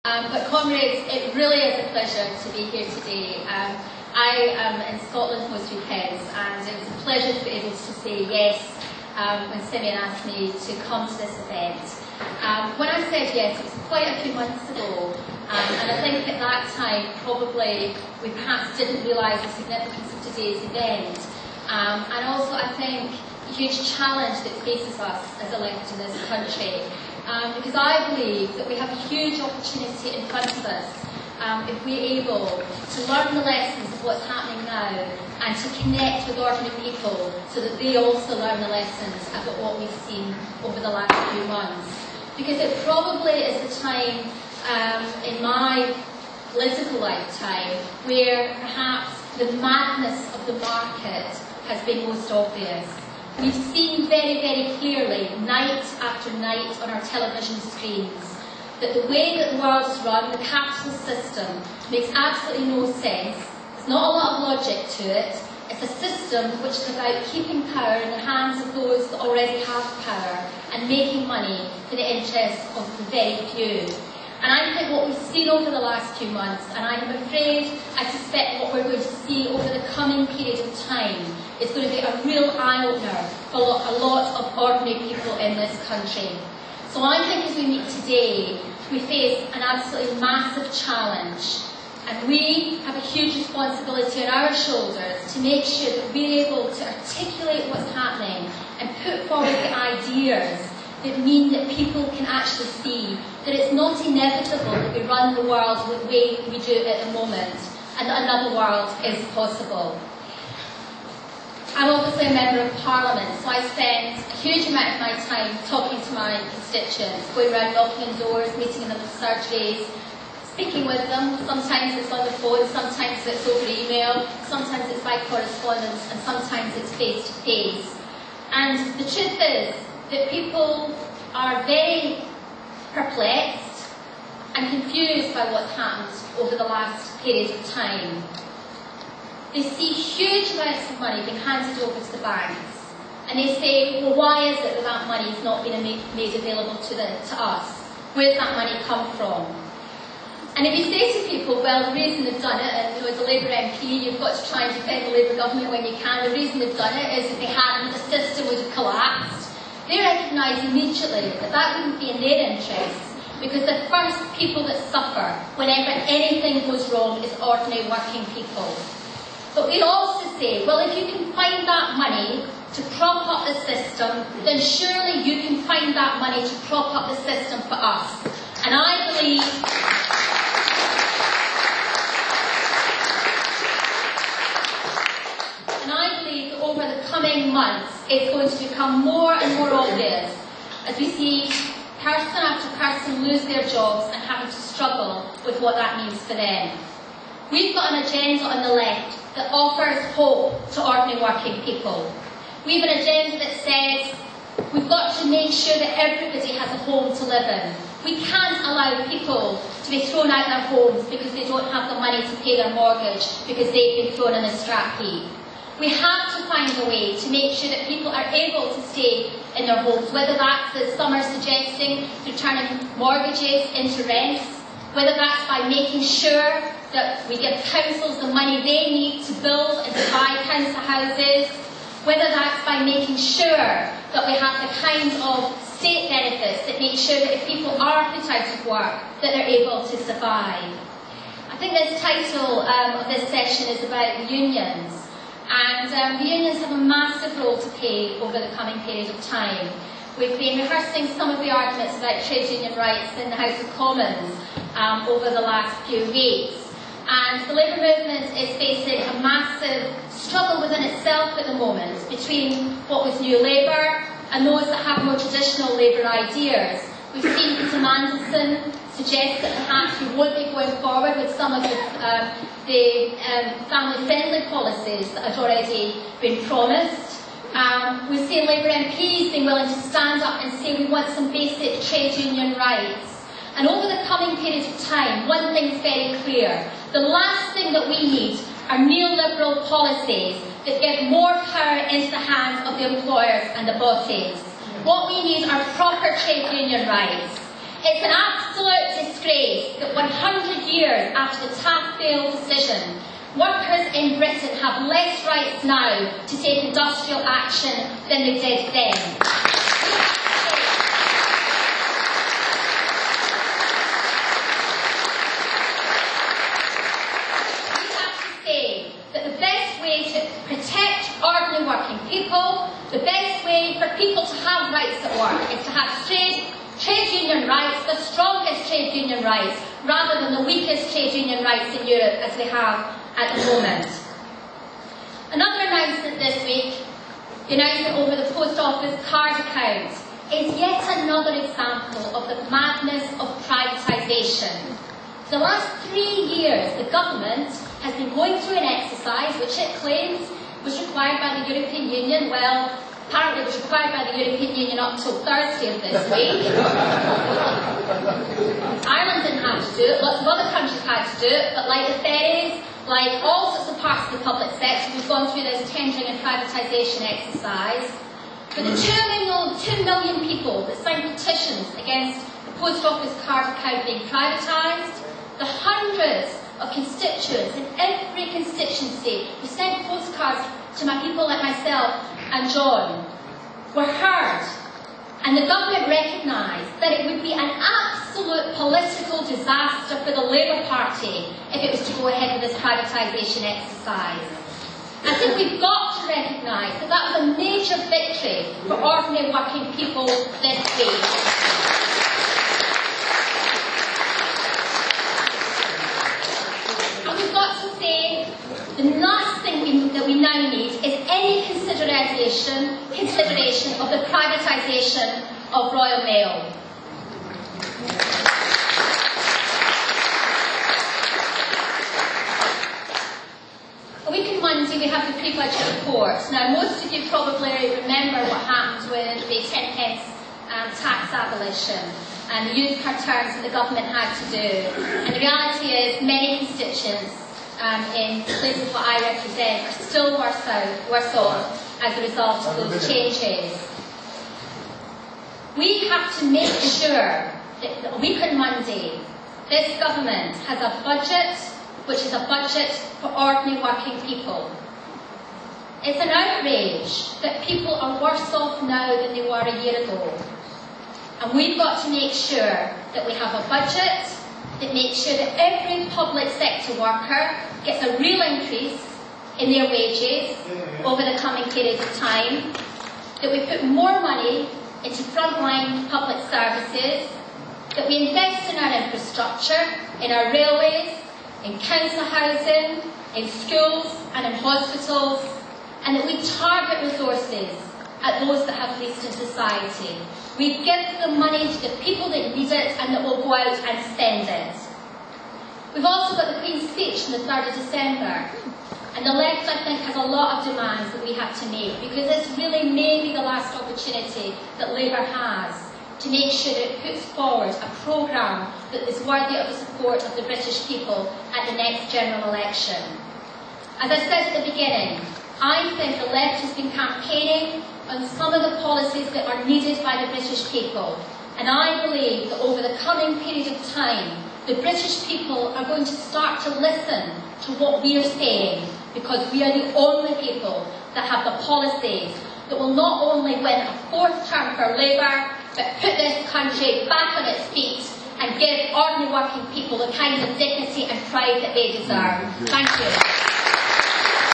But comrades, it really is a pleasure to be here today. I am in Scotland most weekends, and it was a pleasure to be able to say yes when Simeon asked me to come to this event. When I said yes, it was quite a few months ago, and I think at that time probably we perhaps didn't realise the significance of today's event, and also I think a huge challenge that faces us as elected in this country. Because I believe that we have a huge opportunity in front of us if we're able to learn the lessons of what's happening now and to connect with ordinary people so that they also learn the lessons about what we've seen over the last few months. Because it probably is the time in my political lifetime where perhaps the madness of the market has been most obvious. We've seen very, very clearly, night after night on our television screens, that the way that the world is run, the capitalist system, makes absolutely no sense. There's not a lot of logic to it. It's a system which is about keeping power in the hands of those that already have power and making money for the interests of the very few. And I think what we've seen over the last few months, and I'm afraid, I suspect what we're going to see over the coming period of time, is going to be a real eye-opener for a lot of ordinary people in this country. So I think as we meet today, we face an absolutely massive challenge. And we have a huge responsibility on our shoulders to make sure that we're able to articulate what's happening and put forward the ideas that mean that people can actually see that it's not inevitable that we run the world the way we do it at the moment, and that another world is possible. I'm obviously a member of Parliament, so I spend a huge amount of my time talking to my constituents, going around knocking on doors, meeting in the surgeries, speaking with them. Sometimes it's on the phone, sometimes it's over email, sometimes it's by correspondence, and sometimes it's face to face. And the truth is that people are very perplexed and confused by what's happened over the last period of time. They see huge amounts of money being handed over to the banks, and they say, well, why is it that that money is not being made available to us? Where did that money come from? And if you say to people, well, the reason they've done it, and as a Labour MP, you've got to try and defend the Labour government when you can, the reason they've done it is if they hadn't, the system would have collapsed. They recognise immediately that that wouldn't be in their interests, because the first people that suffer whenever anything goes wrong is ordinary working people. But we also say, well, if you can find that money to prop up the system, then surely you can find that money to prop up the system for us. And I believe that over the coming months, it's going to become more and more obvious as we see person after person lose their jobs and having to struggle with what that means for them. We've got an agenda on the left that offers hope to ordinary working people. We have an agenda that says we've got to make sure that everybody has a home to live in. We can't allow people to be thrown out their homes because they don't have the money to pay their mortgage because they've been thrown in a strap heap. We have to find a way to make sure that people are able to stay in their homes, whether that's, as some are suggesting, through turning mortgages into rents, whether that's by making sure that we give councils the money they need to build and to buy council houses, whether that's by making sure that we have the kind of state benefits that make sure that if people are put out of work, that they're able to survive. I think this title of this session is about the unions. And the unions have a massive role to play over the coming period of time. We've been rehearsing some of the arguments about trade union rights in the House of Commons over the last few weeks. And the Labour movement is facing a massive struggle within itself at the moment between what was New Labour and those that have more traditional Labour ideas. We've seen Peter Mandelson suggest that perhaps we won't be going forward with some of the family-friendly policies that had already been promised. We've seen Labour MPs being willing to stand up and say we want some basic trade union rights. And over the coming period of time, one thing's very clear. The last thing that we need are neoliberal policies that give more power into the hands of the employers and the bosses. What we need are proper trade union rights. It's an absolute disgrace that 100 years after the Taft Fail decision, workers in Britain have less rights now to take industrial action than they did then. We have to say that the best way to protect ordinary working people, the best way for people to have rights at work is to have trade union rights, the strongest trade union rights, rather than the weakest trade union rights in Europe as we have at the moment. Another announcement this week, the announcement over the post office card account, is yet another example of the madness of privatisation. For the last 3 years, the government has been going through an exercise which it claims was required by the European Union. Well, apparently it was required by the European Union up till Thursday of this week. Ireland didn't have to do it, lots of other countries had to do it, but like the ferries, like all sorts of parts of the public sector, we've gone through this tendering and privatisation exercise. For the 2 million people that signed petitions against the post office card account being privatised, the hundreds of constituents in every constituency who sent postcards to my people like myself and John were heard, and the government recognised that it would be an absolute political disaster for the Labour Party if it was to go ahead with this privatisation exercise. I think we've got to recognise that that was a major victory for ordinary working people this week. And we've got to say the last thing that we now need is any consideration of the privatisation of Royal Mail. A week on Monday we have the pre-budget report. Now most of you probably remember what happened with the 10p tax abolition and the youth car terms that the government had to do. And the reality is many constituents in places what I represent are still worse off as a result of those changes. We have to make sure that a week on Monday, this government has a budget which is a budget for ordinary working people. It's an outrage that people are worse off now than they were a year ago. And we've got to make sure that we have a budget that makes sure that every public sector worker gets a real increase in their wages over the coming period of time, that we put more money into frontline public services, that we invest in our infrastructure, in our railways, in council housing, in schools and in hospitals, and that we target resources at those that have least in society. We give the money to the people that need it and that will go out and spend it. We've also got the Queen's speech on the 3rd of December. And the left, I think, has a lot of demands that we have to make, because this really may be the last opportunity that Labour has to make sure that it puts forward a programme that is worthy of the support of the British people at the next general election. As I said at the beginning, I think the left has been campaigning on some of the policies that are needed by the British people. And I believe that over the coming period of time, the British people are going to start to listen to what we are saying, because we are the only people that have the policies that will not only win a 4th term for Labour, but put this country back on its feet and give ordinary working people the kind of dignity and pride that they deserve. Thank you.